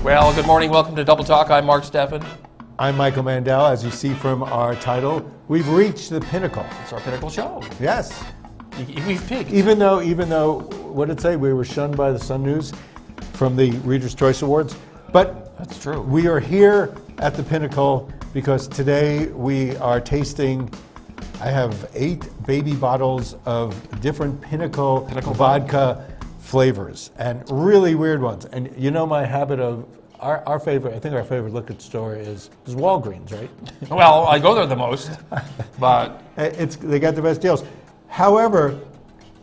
Well, good morning. Welcome to Double Talk. I'm Mark Steffen. I'm Michael Mandel. As you see from our title, we've reached the pinnacle. It's our Pinnacle show. Yes. We've peaked. Even though, what did it say? We were shunned by the Sun News from the Reader's Choice Awards. But that's true. We are here at the pinnacle because today we are tasting. I have 8 baby bottles of different Pinnacle vodka flavors and really weird ones. And you know my habit of our favorite. I think our favorite liquor store is Walgreens, right? Well, I go there the most, but they got the best deals. However,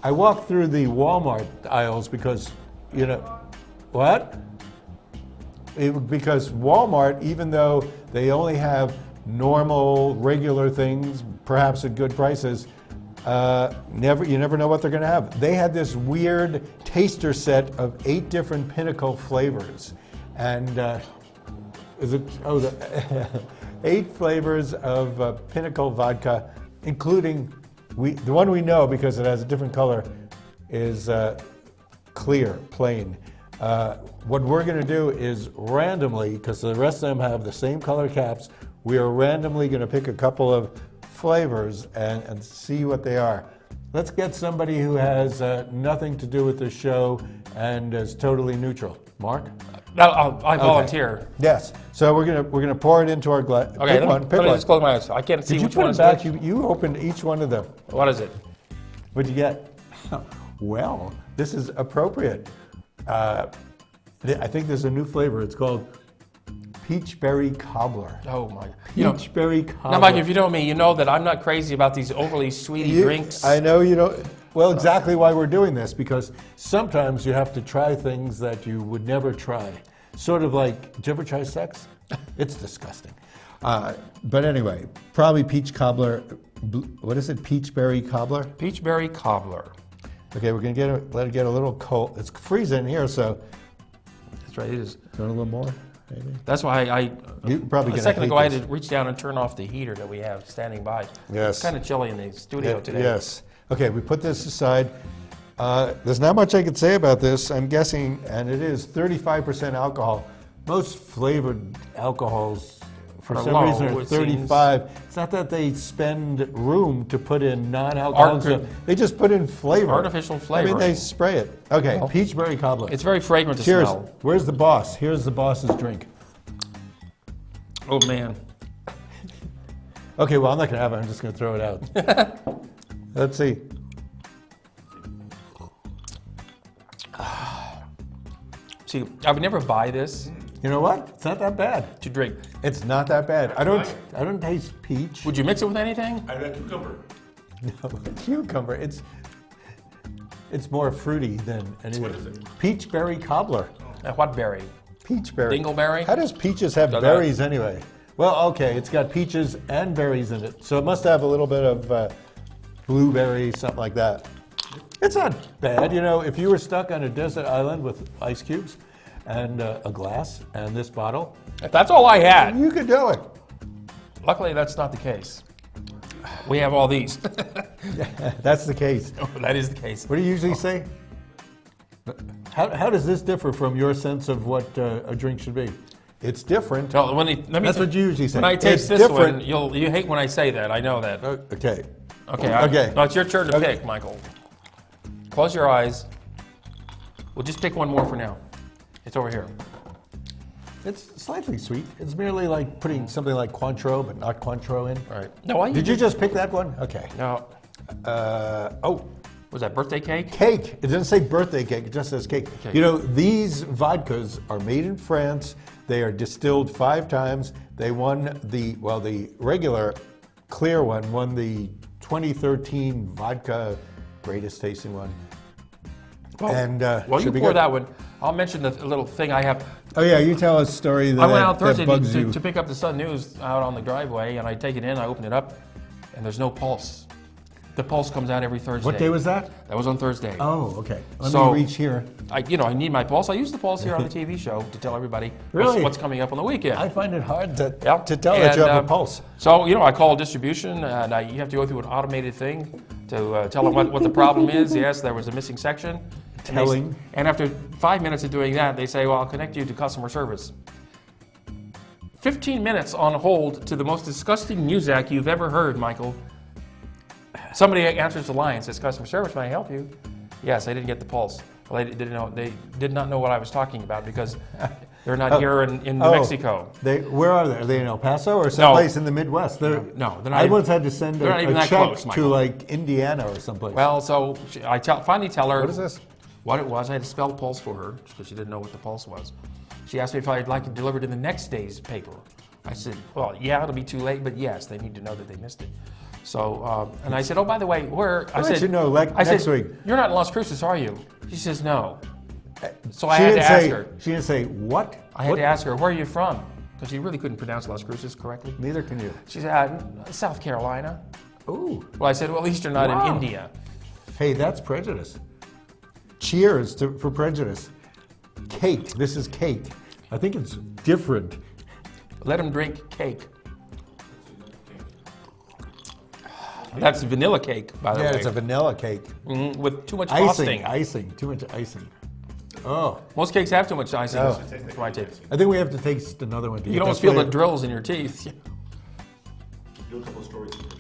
I walk through the Walmart aisles because what? Because Walmart, even though they only have normal, regular things, perhaps at good prices, you never know what they're going to have. They had this weird taster set of 8 different Pinnacle flavors, and 8 flavors of Pinnacle vodka, including the one we know because it has a different color is clear, plain. What we're going to do is randomly, because the rest of them have the same color caps, we are randomly going to pick a couple of flavors and see what they are. Let's get somebody who has nothing to do with the show and is totally neutral. Mark? No, I volunteer. Okay. Yes. So we're gonna pour it into our glass. Okay. Pick one. Let me just close my eyes. I can't see which one is back? which. You opened each one of them. What is it? What'd you get? Well, this is appropriate. I think there's a new flavor. It's called Peachberry Cobbler. Oh my! Peachberry Cobbler. Now, Mike, if you know me, you know that I'm not crazy about these overly sweety drinks. I know you don't. Well, exactly why we're doing this, because sometimes you have to try things that you would never try. Sort of like, did you ever try sex? It's disgusting. But anyway, probably peach cobbler. What is it? Peachberry Cobbler. Peachberry Cobbler. Okay, we're gonna let it get a little cold. It's freezing in here, so. That's right. It is. Want a little more? Maybe. That's why a second ago I had to reach down and turn off the heater that we have standing by. Yes. It's kind of chilly in the studio today. Yes. Okay, we put this aside. There's not much I could say about this, I'm guessing, and it is 35% alcohol. Most flavored alcohols, for some reason, are 35. It's not that they spend room to put in non-alcoholic. They just put in flavor. Artificial flavor. I mean, they spray it. Okay, Peachberry Cobbler. It's very fragrant to Cheers. smell. Where's the boss? Here's the boss's drink. Oh, man. Okay, well, I'm not going to have it. I'm just going to throw it out. Let's see. See, I would never buy this. You know what? It's not that bad to drink. It's not that bad. I don't taste peach. Would you mix it with anything? I like cucumber. No, cucumber. It's more fruity than anything. What is it? Peachberry Cobbler. What berry? Peachberry. Dingleberry? How does peaches have berries anyway? Well, okay, it's got peaches and berries in it, so it must have a little bit of blueberry, something like that. It's not bad. You know, if you were stuck on a desert island with ice cubes and a glass and this bottle, if that's all I had, you could do it. Luckily, that's not the case. We have all these. That's the case. Oh, that is the case. What do you usually say? How does this differ from your sense of what a drink should be? It's different. So that's what you usually say. When I taste this one, you hate when I say that. I know that. Okay. Okay. No, it's your turn to pick, Michael. Close your eyes. We'll just pick one more for now. It's over here. It's slightly sweet. It's merely like putting something like Cointreau, but not Cointreau in. All right. No, Did you just pick that one? Okay. No. Was that birthday cake? Cake. It doesn't say birthday cake. It just says cake. You know, these vodkas are made in France. They are distilled 5 times. They won the regular clear one won the 2013 vodka greatest tasting one. Well, and you pour that one. I'll mention the little thing I have. Oh yeah, you tell a story that I went out Thursday bugs you. to pick up the Sun News out on the driveway, and I take it in, I open it up, and there's no pulse. The pulse comes out every Thursday. What day was that? That was on Thursday. Oh, okay. Let me reach here. I need my pulse. I use the pulse here on the TV show to tell everybody what's coming up on the weekend. I find it hard to tell that you have a pulse. So, I call distribution, and you have to go through an automated thing to tell them what the problem is. Yes, there was a missing section. telling. And after 5 minutes of doing that, they say, well, I'll connect you to customer service. 15 minutes on hold to the most disgusting music you've ever heard, Michael. Somebody answers the line and says, customer service, may I help you? Yes, I didn't get the pulse. Well, they did not know what I was talking about because they're not here in New Mexico. Where are they? Are they in El Paso or someplace in the Midwest? No, they're not. I once had to send a check close, to like Indiana or someplace. Well, so I finally tell her what is this? What it was. I had to spell pulse for her because she didn't know what the pulse was. She asked me if I'd like it delivered in the next day's paper. I said, well, yeah, it'll be too late, but yes, they need to know that they missed it. So, and I said, oh, by the way, where? I said, next week. You're not in Las Cruces, are you? She says, no. So I had to ask her. She didn't say, what? I had to ask her, where are you from? Because she really couldn't pronounce Las Cruces correctly. Neither can you. She said, South Carolina. Ooh. Well, I said, well, at least you're not in India. Hey, that's prejudice. Cheers for prejudice. Cake. This is cake. I think it's different. Let them drink cake. That's vanilla cake, by the way. Yeah, it's a vanilla cake. With too much frosting. Icing, too much icing. Oh. Most cakes have too much icing. Oh. That's my take. I think we have to taste another one. You almost feel the drills in your teeth. Do a couple of stories first.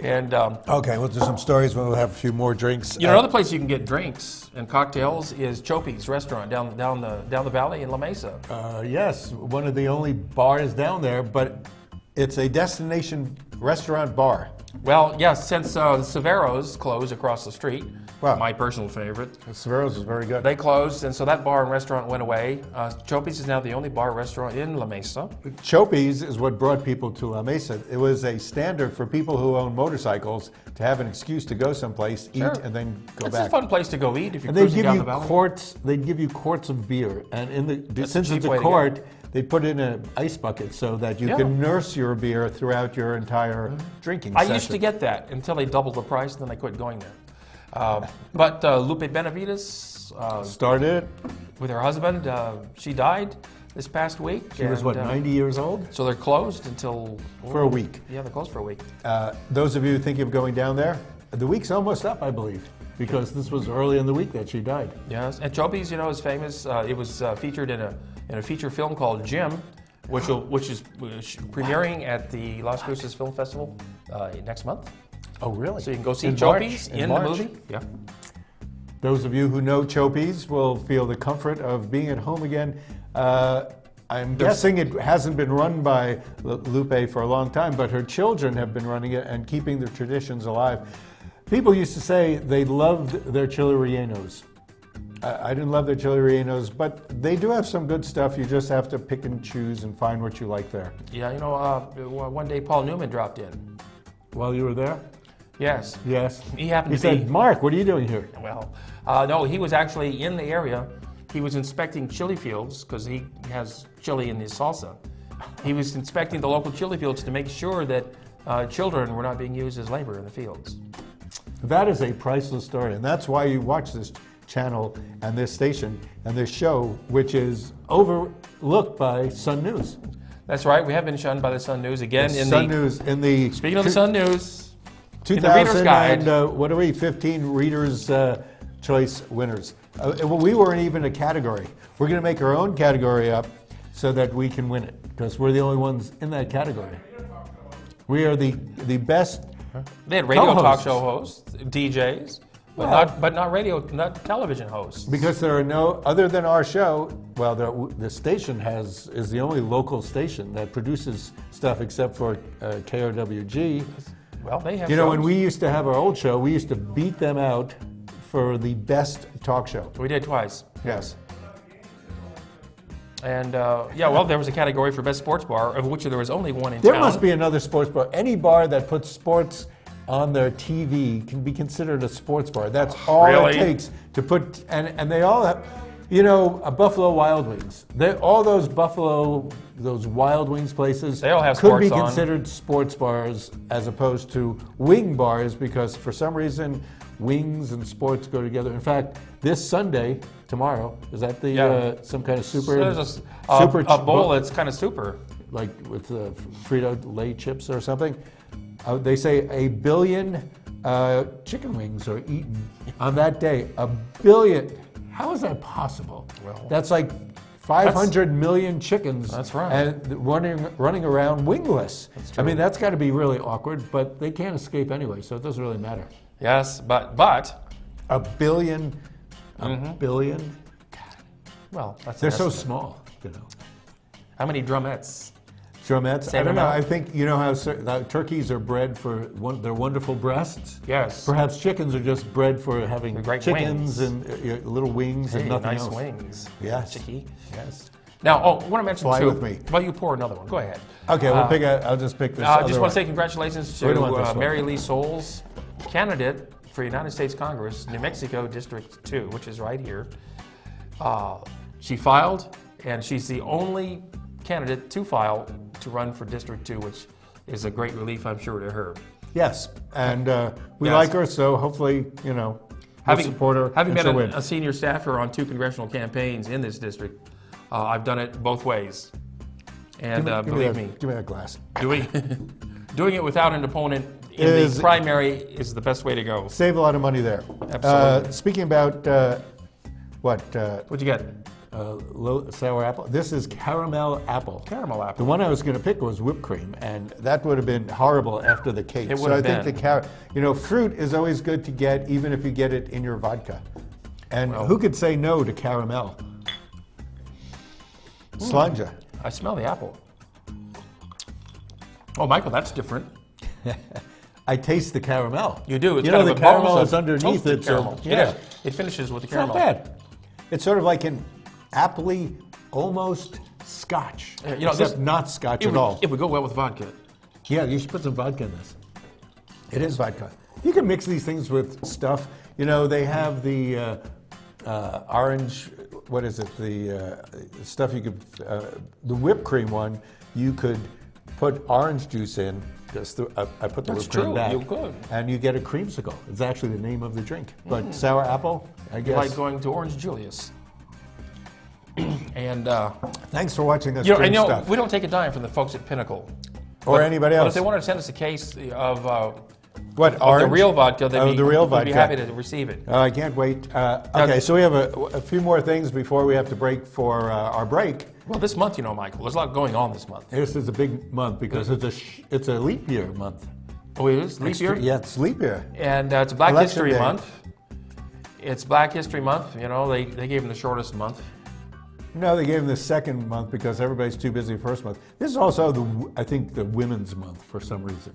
And okay, we'll do some stories. We'll have a few more drinks. You know, another place you can get drinks and cocktails is Chopi's restaurant down the valley in La Mesa. Yes, one of the only bars down there, but it's a destination restaurant bar. Well, yes, since Severo's closed across the street, my personal favorite. Severo's is very good. They closed, and so that bar and restaurant went away. Chopi's is now the only bar restaurant in La Mesa. Chopi's is what brought people to La Mesa. It was a standard for people who own motorcycles to have an excuse to go someplace, eat, and then go back. It's a fun place to go eat if you're cruising down the valley. They'd give you quarts of beer, and since it's a quart, they put it in an ice bucket so that you can nurse your beer throughout your entire drinking session. I used to get that until they doubled the price, and then I quit going there. But Lupe Benavides started with her husband. She died this past week. She was, 90 years old? So they're closed until... For a week. Yeah, they're closed for a week. Those of you thinking of going down there, the week's almost up, I believe, because this was early in the week that she died. Yes, and Chopi's, is famous. It was featured in a feature film called Jim, which is premiering at the Las Cruces Film Festival next month. Oh, really? So you can go see Chopi's in the movie. Yeah. Those of you who know Chopi's will feel the comfort of being at home again. I'm guessing it hasn't been run by Lupe for a long time, but her children have been running it and keeping the traditions alive. People used to say they loved their chili rellenos. I didn't love their chili rellenos, but they do have some good stuff. You just have to pick and choose and find what you like there. Yeah, one day Paul Newman dropped in. While you were there? Yes. Yes. He happened to be... He said, Mark, what are you doing here? Well, no, he was actually in the area. He was inspecting chili fields because he has chili in his salsa. He was inspecting the local chili fields to make sure that children were not being used as labor in the fields. That is a priceless story, and that's why you watch this channel and this station and this show, which is overlooked by Sun News. That's right. We have been shunned by the Sun News again. Speaking of the Sun News, 15 Reader's Choice winners. We weren't even a category. We're going to make our own category up so that we can win it, because we're the only ones in that category. We are the best. They had radio talk show hosts, DJs, but not television hosts. Because there are no, other than our show, the station is the only local station that produces stuff except for KRWG. Well, they have. When we used to have our old show, we used to beat them out for the best talk show. We did twice. Yes. And there was a category for best sports bar, of which there was only one in town. There must be another sports bar. Any bar that puts sports on their TV can be considered a sports bar. That's all it takes to put, and they all have, a Buffalo Wild Wings. All those Wild Wings places they all have could be sports considered sports bars as opposed to wing bars, because for some reason wings and sports go together. In fact, this Sunday, tomorrow, is that some kind of super? So there's a bowl that's kind of super, like with Frito-Lay chips or something. They say 1 billion chicken wings are eaten on that day. 1 billion. How is that possible? Well, that's like 500 million chickens. That's right. And running around wingless. That's true. I mean, that's got to be really awkward, but they can't escape anyway, so it doesn't really matter. Yes, but A billion. well, that's They're an so estimate. small, you know. How many drumettes? Drumettes. Same I don't know. amount? I think you know how turkeys are bred for their wonderful breasts. Yes. Perhaps chickens are just bred for having The great chickens wings. and little wings and Hey, nothing nice else. wings. Yes. Chicky. Yes. Now, I want to mention Fly too. with me. Well, you pour another one. Go ahead. Okay, I'll just pick this. I other just one. want to say congratulations We don't want this to one. Mary Lee Souls, candidate for United States Congress, New Mexico District 2, which is right here. She filed, and she's the only candidate to file to run for District 2, which is a great relief, I'm sure, to her. Yes, and we Yes. like her, so hopefully, we'll support her. Having and been she'll win. a senior staffer on 2 congressional campaigns in this district, I've done it both ways. And believe me, Give me that glass. doing it without an opponent in Is- the primary is the best way to go. Save a lot of money there. Absolutely. Speaking about What'd you get? sour apple, this is caramel apple. Caramel The apple. one I was going to pick was whipped cream, and that would have been horrible after the cake. It so would I have think been. fruit is always good to get, even if you get it in your vodka. And Well- who could say no to caramel? Slanja. I smell the apple. Oh, Michael, that's different. I taste the caramel. You do. It's You kind know, of the a bubbles caramel of is underneath toasted it. caramel. Yeah. It is. It finishes with the It's not caramel. bad. It's sort of like an appley, almost scotch. Except not scotch at all. It would go well with vodka. Yeah, you should put some vodka in this. It is vodka. You can mix these things with stuff. They have the orange, what is it? The stuff you could, the whipped cream one, you could put orange juice in. I put the That's whipped cream true, back. you could. And you get a creamsicle. It's actually the name of the drink. But sour apple, I guess. Like going to Orange Julius. And Thanks for watching this I drink know stuff. we don't take a dime from the folks at Pinnacle. Or anybody But else. if they wanted to send us a case of What, the orange? real vodka, Oh, the real we'd be vodka. happy to receive it. I can't wait. Okay, so we have a few more things before we have to break for our break. Well, this month, Michael, there's a lot going on this month. This is a big month because it's a leap year month. Oh, it is? Leap year? Yeah, it's leap year. And it's Black Election History day. Month. It's Black History Month. They gave them the shortest month. No, they gave them the second month because everybody's too busy first month. This is also, I think, the Women's Month for some reason.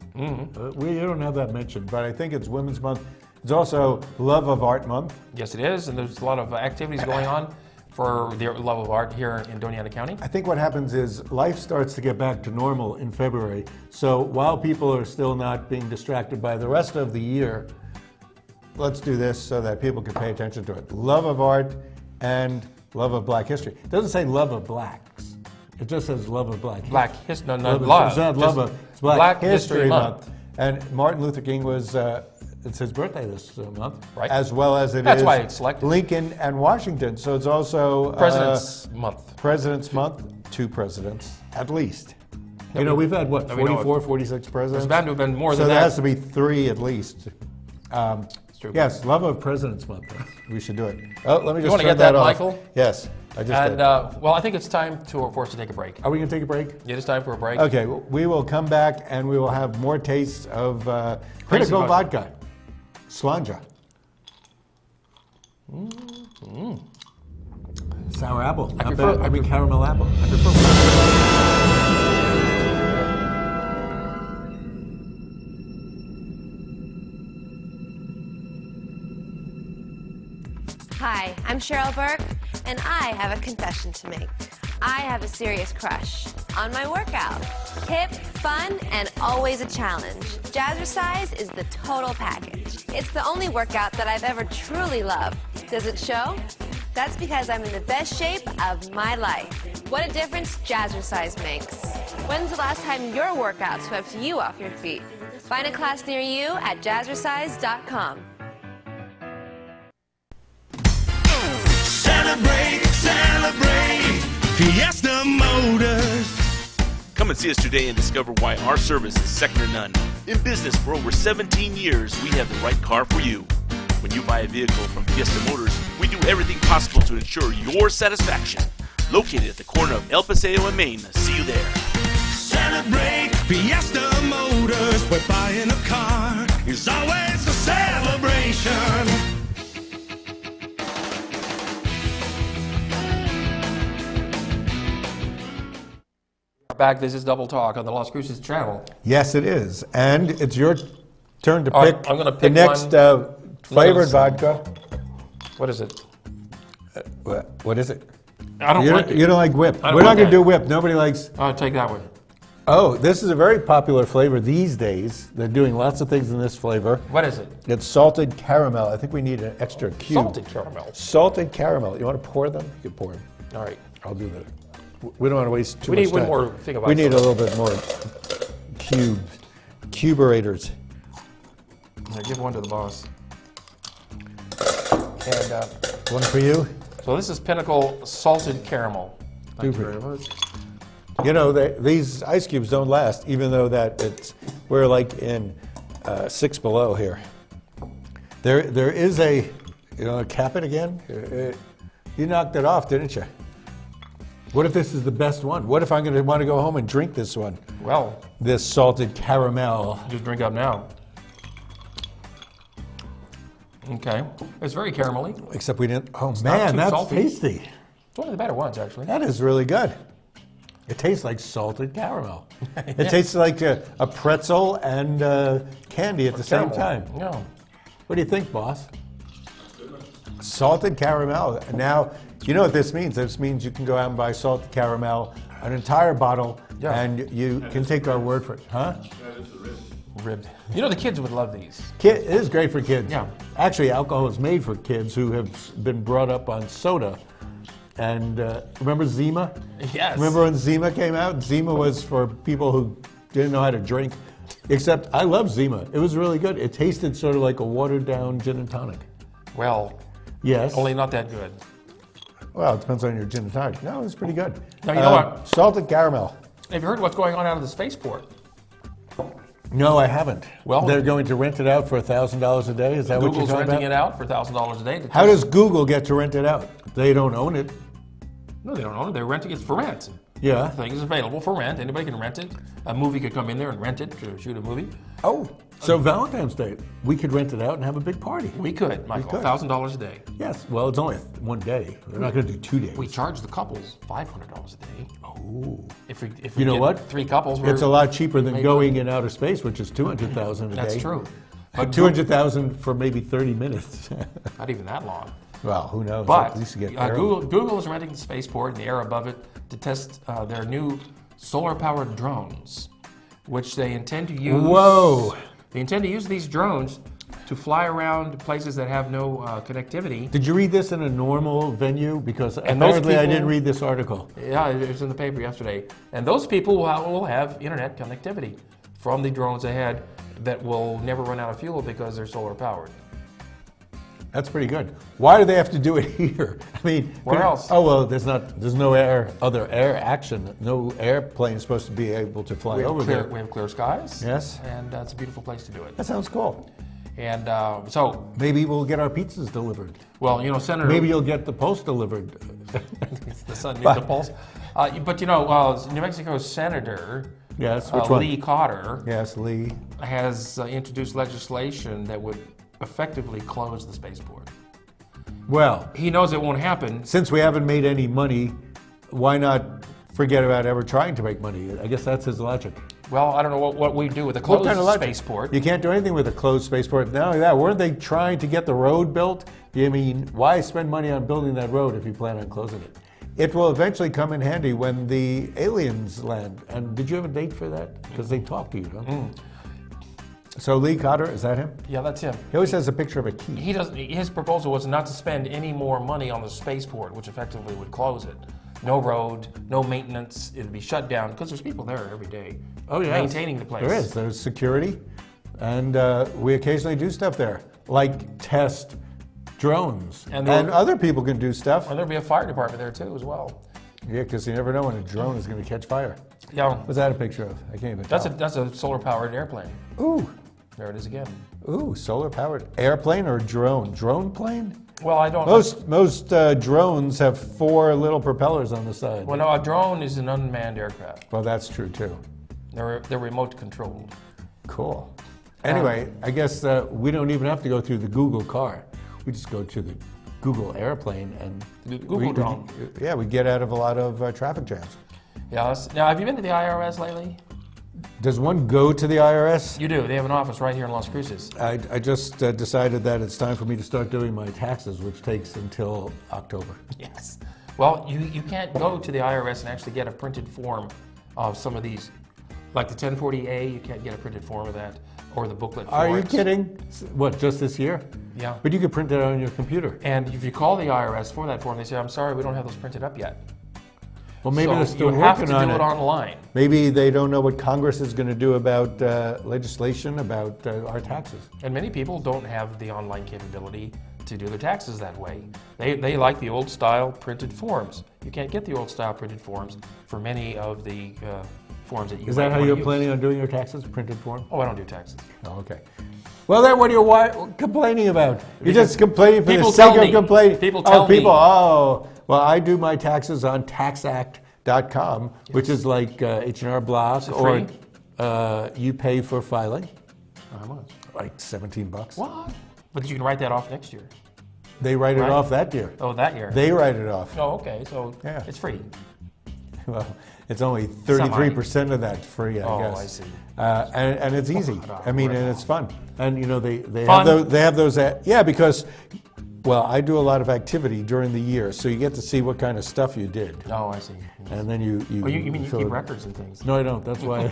We don't have that mentioned, but I think it's Women's Month. It's also Love of Art Month. Yes, it is. And there's a lot of activities going on for the love of art here in Doña Ana County. I think what happens is life starts to get back to normal in February. So while people are still not being distracted by the rest of the year, let's do this so that people can pay attention to it. Love of art and love of Black history. It doesn't say love of blacks. It just says love of black. Black History, no, Love of- love. It's not love Just of, it's Black History Month. Month. And Martin Luther King was, it's his birthday this month. Right. As well as That's is why it's selected. Lincoln and Washington. So it's also President's Month. President's Month, 2 presidents, at least. We've had, what, we know 44, 46 presidents? There's bound to have been more So than there that. has to be 3 at least. true. Yes, love of President's Month. We should do it. Oh, let me just wanna turn get that, off. Michael? Yes, I just And, did. well, I think it's time for us to take a break. Are we going to take a break? It is time for a break. Okay, we will come back and we will have more tastes of Pinnacle vodka. vodka. Slanja. Sour apple. Not prefer- bad. I prefer- caramel apple. Hi, I'm Cheryl Burke, and I have a confession to make. I have a serious crush on my workout. Hip, fun, and always a challenge. Jazzercise is the total package. It's the only workout that I've ever truly loved. Does it show? That's because I'm in the best shape of my life. What a difference Jazzercise makes. When's the last time your workout swept you off your feet? Find a class near you at jazzercise.com. Celebrate, celebrate, Fiesta Motors. Come and see us today and discover why our service is second to none. In business for over 17 years, we have the right car for you. When you buy a vehicle from Fiesta Motors, we We do everything possible to ensure your satisfaction. Located at the corner of El Paseo and Main. See you there. Celebrate Fiesta Motors, where buying a car is always a celebration. Back, this is Double Talk on the Las Cruces channel. Yes, it is. And it's your turn to All right, pick, I'm gonna the pick next flavored vodka. What is it? What is it? I don't like it. You don't like whip. I don't We're not like going to that. do whip. Nobody likes. I'll take that one. Oh, this is a very popular flavor these days. They're doing lots of things in this flavor. What is it? It's salted caramel. I think we need an extra cube. Salted caramel. Salted caramel. You want to pour them? You can pour them. All right. I'll do that. We don't want to waste too We much need one time. more thing about We need a soda. little bit more cuberators. I'll give one to the boss. And One for you. so this is Pinnacle salted caramel. Thank Two you for very much. You know, these ice cubes don't last, even though we're like in 6 below here. There is a, cap it again? You knocked it off, didn't you? What if this is the best one? What if I'm going to want to go home and drink this one? Well, This salted caramel. just drink up now. Okay. It's very caramelly. Except we didn't. Oh not man, too that's salty. tasty. It's one of the better ones, actually. That is really good. It tastes like salted caramel. It tastes like a pretzel and candy at the same Caramel. time. Yeah. What do you think, boss? Salted caramel. Now, you know what this means? This means you can go out and buy salted caramel, an entire bottle, Yeah. and you can take our word for it. Huh? Ribbed. You know, the kids would love these. It is great for kids. Yeah. Actually, alcohol is made for kids who have been brought up on soda. And remember Zima? Yes. Remember when Zima came out? Zima was for people who didn't know how to drink. Except I love Zima. It was really good. It tasted sort of like a watered down gin and tonic. Well, Yes. only not that good. Well, it depends on your gin and tonic. No, it's pretty good. Now, you know what? Salted caramel. Have you heard what's going on out of the spaceport? No, I haven't. Well- they're going to rent it out for $1,000 a day. Is that what Google's you're talking renting about? it out for $1,000 a day. How does Google get to rent it out? They don't own it. No, they don't own it. They're renting it for rent. Yeah. The thing is available for rent. Anybody can rent it. A movie could come in there and rent it to shoot a movie. Oh, so Valentine's Day, we could rent it out and have a big party. We could, Michael. could. $1,000 a day. Yes. Well, it's only one day. They're not going to do 2 days. We charge the couples $500 a day. Oh. If we You know get what? 3 couples, It's a lot cheaper than make going in outer space, which is $200,000 a day. That's true. But $200,000 for maybe 30 minutes. Not even that long. Well, who knows? But At least you get air. Google is renting the spaceport and the air above it to test their new solar-powered drones, which they intend to use. Whoa! They intend to use these drones to fly around places that have no connectivity. Did you read this in a normal venue? Because And those apparently I people- didn't read this article. Yeah, it was in the paper yesterday. And those people will have internet connectivity from the drones ahead that will never run out of fuel because they're solar-powered. That's pretty good. Why do they have to do it here? I mean, Where else? Oh well, there's no other air action. No airplane is supposed to be able to fly over there. We have clear skies. Yes. And it's a beautiful place to do it. That sounds cool. And so, Maybe we'll get our pizzas delivered. well, you know, Senator. Maybe you'll get the post delivered. the sun needs the pulse. But you know, New Mexico's Senator Yes, which one? Lee Cotter Yes, Lee. has introduced legislation that would effectively close the spaceport. Well, He knows it won't happen. since we haven't made any money, why not forget about ever trying to make money? I guess that's his logic. Well, I don't know what we do with a What closed kind of logic? spaceport. You can't do anything with a closed spaceport. Not only that, weren't they trying to get the road built? I mean, why spend money on building that road if you plan on closing it? It will eventually come in handy when the aliens land. And did you have a date for that? Because they talk to you, don't they? So Lee Cotter, is that him? Yeah, that's him. He always has a picture of a key. He doesn't. His proposal was not to spend any more money on the spaceport, which effectively would close it. No road, no maintenance. It'd be shut down because there's people there every day. Oh, yeah. Maintaining the place. There is. There's security. And we occasionally do stuff there, like test drones. And And, there- other people can do stuff. And there'd be a fire department there too, as well. Yeah, because you never know when a drone is going to catch fire. Yeah, What's that a picture of? I can't even that's a tell. solar-powered airplane. Ooh, There it is again. solar-powered airplane or drone? Drone plane? Well, I don't. Most drones have 4 little propellers on the side. Well, no, a drone is an unmanned aircraft. Well, that's true too. They're remote controlled. Cool. Anyway, I guess we don't even have to go through the Google car. We just go to the Google airplane and Google drone. Yeah, we get out of a lot of traffic jams. Yeah. Now, have you been to the IRS lately? Does one go to the IRS? You do. They have an office right here in Las Cruces. I just decided that it's time for me to start doing my taxes, which takes until October. Yes. Well, you can't go to the IRS and actually get a printed form of some of these. Like the 1040A, you can't get a printed form of that, or the booklet for Are you it. kidding? What, just this year? Yeah. But you could print it out on your computer. And if you call the IRS for that form, they say, I'm sorry, we don't have those printed up yet. Well, maybe So they're still you have to working do on it it. online. Maybe they don't know what Congress is going to do about legislation about our taxes. And many people don't have the online capability to do their taxes that way. They like the old style printed forms. You can't get the old style printed forms for many of the forms that you Is might that how wanna you're use. planning on doing your taxes, printed form? Oh, I don't do taxes. Oh, okay. Well, then what are you complaining about? You're Because just complaining for the people sake tell of me. complaining. People tell me. Oh, well, I do my taxes on taxact.com, which is like H&R Block, it or free? you pay for filing, How much? like $17. What? But you can write that off next year. They write it Right. off that year. Oh, that year. They write it off. Oh, okay. So Yeah. it's free. Well, it's only 33% of that free, I Oh, guess. I see. And it's easy. I mean, and it's fun. And you know, they Fun? have those. Yeah, because well, I do a lot of activity during the year, so you get to see what kind of stuff you did, Oh, I see. and then you. Oh, you mean you fill keep it- records and things? No, I don't. That's why. why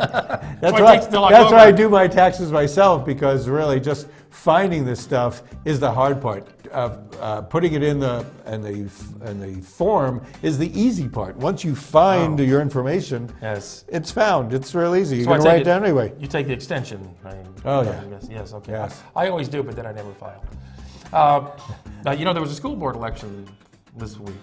That's it why. takes till That's why I October. do my taxes myself, because really just finding this stuff is the hard part. Putting it in the form is the easy part. Once you find your information, Yes. it's found. It's real easy. You're So I going to take write it down anyway. You take the extension. Oh, yeah. Yes. Okay. Yes. I always do, but then I never file. Now you know there was a school board election this week.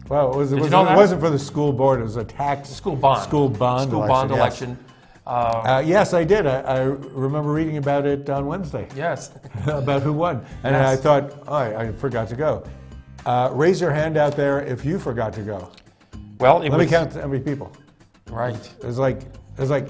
Well, you know that? it wasn't for the school board. It was a tax School bond. School bond School election. bond yes. election. Yes, I did. I remember reading about it on Wednesday. Yes. About who won. And Yes. I thought, oh, I forgot to go. Raise your hand out there if you forgot to go. Well, Let me count how many people. Right. There's like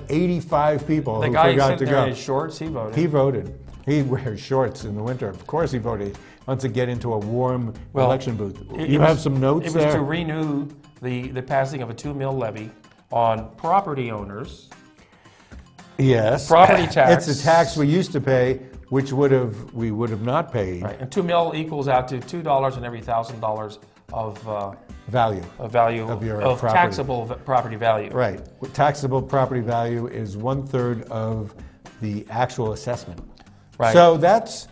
85 people The who guy forgot to sitting there go. in his shorts, he voted. He voted. He wears shorts in the winter. Of course he voted. He wants to get into a warm Well, election booth. It You was- have some notes It was there? to renew the passing of a 2 mil levy on property owners. Yes. Property tax. It's a tax we used to pay, which we would have not paid. Right. And 2 mil equals out to $2 in every $1,000 of Value. value Of your of property. taxable property value. Right. Taxable property value is 1/3 of the actual assessment. Right. So that's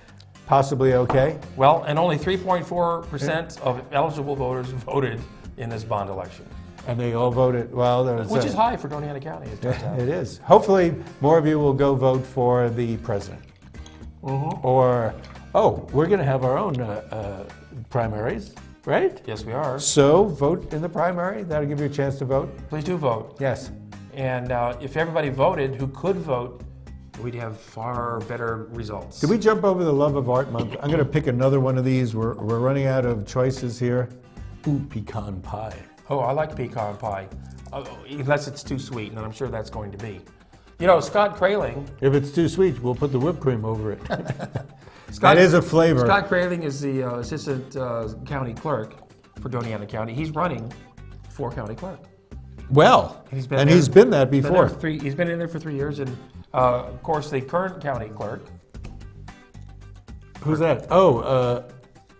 possibly okay. Well, and only 3.4% of eligible voters voted in this bond election, And they all voted, well, there's which is high for Doñana County, it turns out. It is. Hopefully, more of you will go vote for the president. Mm-hmm. Or, oh, we're going to have our own primaries, right? Yes, we are. So vote in the primary. That'll give you a chance to vote. Please do vote. Yes. And if everybody voted who could vote, we'd have far better results. Did we jump over the Love of Art month? I'm going to pick another one of these. We're running out of choices here. Ooh, pecan pie. Oh, I like pecan pie, unless it's too sweet, and I'm sure that's going to be. You know, Scott Kraling. If it's too sweet, we'll put the whipped cream over it. Scott, That is a flavor. Scott Kraling is the assistant county clerk for Doñana County. He's running for county clerk. Well, He's been and there- he's been that Been there before. for he's been in there for 3 years, and of course the current county clerk. Who's that? Oh,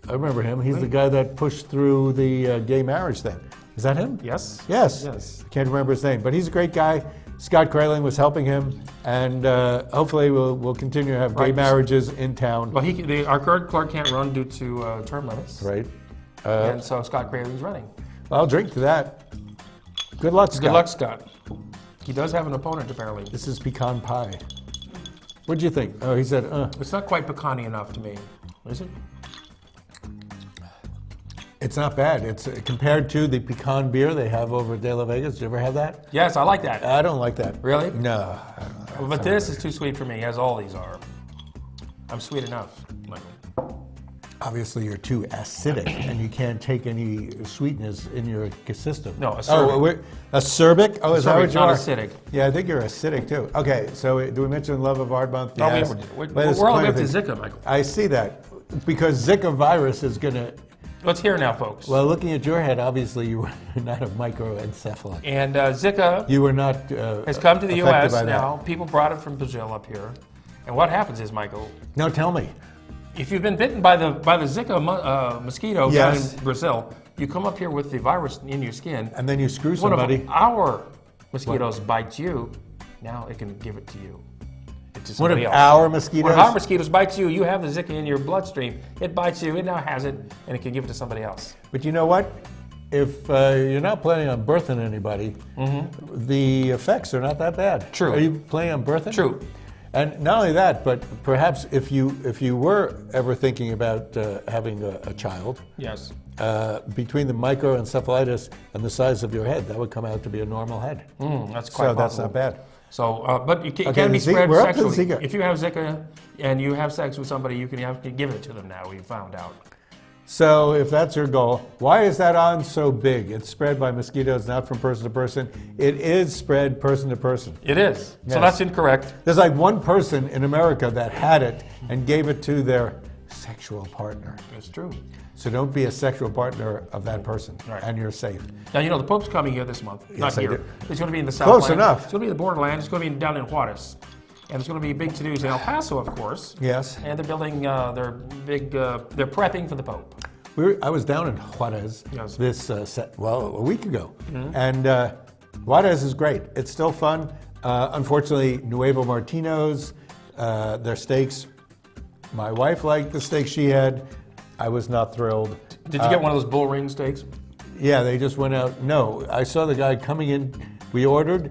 I remember him. He's the guy that pushed through the gay marriage thing. Is that him? Yes. Yes. Yes. Can't remember his name, but he's a great guy. Scott Kraling was helping him, and hopefully we'll continue to have gay Right. marriages in town. Well, our current clerk can't run due to term limits, Right. and so Scott Kraling's running. I'll drink to that. Good luck, Scott. Good luck, Scott. He does have an opponent, apparently. This is pecan pie. What'd you think? Oh, he said, It's not quite pecan-y enough to me, is it? It's not bad. It's compared to the pecan beer they have over at De La Vegas. Did you ever have that? Yes, I like that. I don't like that. Really? No. But this is too sweet for me, as all these are. I'm sweet enough. Michael. Obviously, you're too acidic, and you can't take any sweetness in your system. No, acerbic. Acerbic? Oh, is that Acerbic, what you not are? acidic. Yeah, I think you're acidic too. Okay, so do we mention Love of Art Month? No, Yes. we're But there's all the way plenty up of to things. Zika, Michael. I see that because Zika virus is going to. Let's hear now, folks. Well, looking at your head, obviously you were not a microencephalite. And Zika You were not. has come to the affected U.S. by that. now. People brought it from Brazil up here. And what happens is, Michael, No, tell me. if you've been bitten by the Zika mosquito Yes. down in Brazil, you come up here with the virus in your skin. And then you screw One somebody. of our mosquitoes bites you, now it can give it to you. It's to One of somebody else. our mosquitoes. One of our mosquitoes bites you, you have the Zika in your bloodstream. It bites you, it now has it, and it can give it to somebody else. But you know what? If you're not planning on birthing anybody, the effects are not that bad. True. Are you planning on birthing? True. And not only that, but perhaps if you were ever thinking about having a child, Yes. between the microencephalitis and the size of your head, that would come out to be a normal head. That's quite So that's possible. not bad. So, but it Okay, can be the Zika- spread we're up to the sexually. Zika. If you have Zika and you have sex with somebody, you can have to give it to them now, we found out. So if that's your goal, why is that on so big? It's spread by mosquitoes, not from person to person. It is spread person to person. It is. Yes. So that's incorrect. There's like one person in America that had it and gave it to their sexual partner. It's true. So don't be a sexual partner of that person, Right. and you're safe. Now, you know, the Pope's coming here this month. Not I here. do. It's going to be in the South. Close enough. It's going to be in the borderland. It's going to be down in Juarez. And there's going to be big to-dos in El Paso, of course. Yes. And they're building they're prepping for the Pope. I was down in Juarez Yes. a week ago, and Juarez is great. It's still fun. Unfortunately, Nuevo Martinos, their steaks. My wife liked the steak she had. I was not thrilled. Did you get one of those bull ring steaks? Yeah, they just went out. No, I saw the guy coming in. We ordered.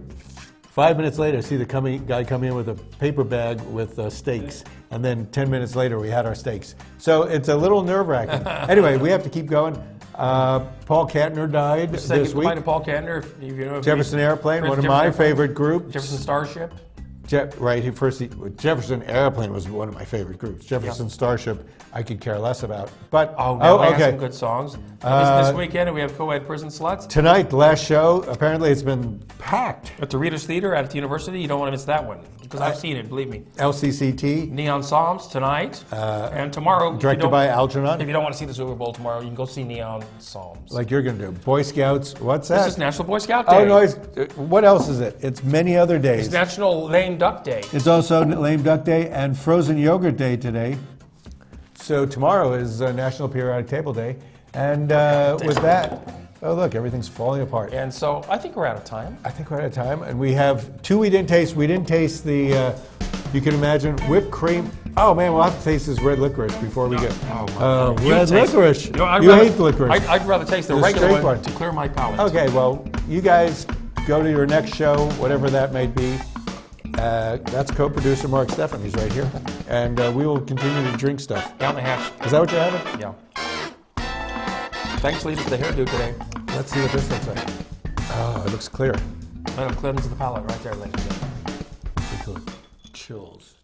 5 minutes later, I see the guy come in with a paper bag with steaks. And then 10 minutes later, we had our steaks. So it's a little nerve-wracking. Anyway, we have to keep going. Paul Kantner died Say this goodbye week. to Paul Kantner. If you know, Jefferson Airplane, one of Jefferson my Airplane. favorite groups. Jefferson Starship. Jefferson Airplane was one of my favorite groups. Jefferson Starship, I could care less about. But We have some good songs. This weekend we have co-ed Prison Sluts Tonight, last show. Apparently, it's been packed. at the Reader's Theater at the university. You don't want to miss that one because I've seen it. Believe me. LCCT, Neon Psalms tonight and tomorrow. directed by If Algernon. you don't want to see the Super Bowl tomorrow, you can go see Neon Psalms. Like you're going to do. Boy Scouts. What's that? This is National Boy Scout Day. Oh no! What else is it? It's many other days. It's National Lame Duck Day. It's also Lame Duck Day and Frozen Yogurt Day today. So tomorrow is National Periodic Table Day, and with that, oh look, everything's falling apart. And so I think we're out of time. I think we're out of time, and we have two we didn't taste. We didn't taste the, you can imagine, whipped cream. Oh man, we'll have to taste this red licorice before we get. You Red taste- licorice. You know, I'd You rather- hate licorice. I'd rather taste the The regular straight one one. to clear my palate. Okay, well, you guys go to your next show, whatever that may be. That's co-producer Mark Steffen. He's right here, and we will continue to drink stuff. Down the hatch. Is that what you're having? Yeah. Thanks, Lisa, for the hairdo today. Let's see what this looks like. Oh, it looks clear. That'll cleanse the palate right there, ladies and gentlemen. Chills.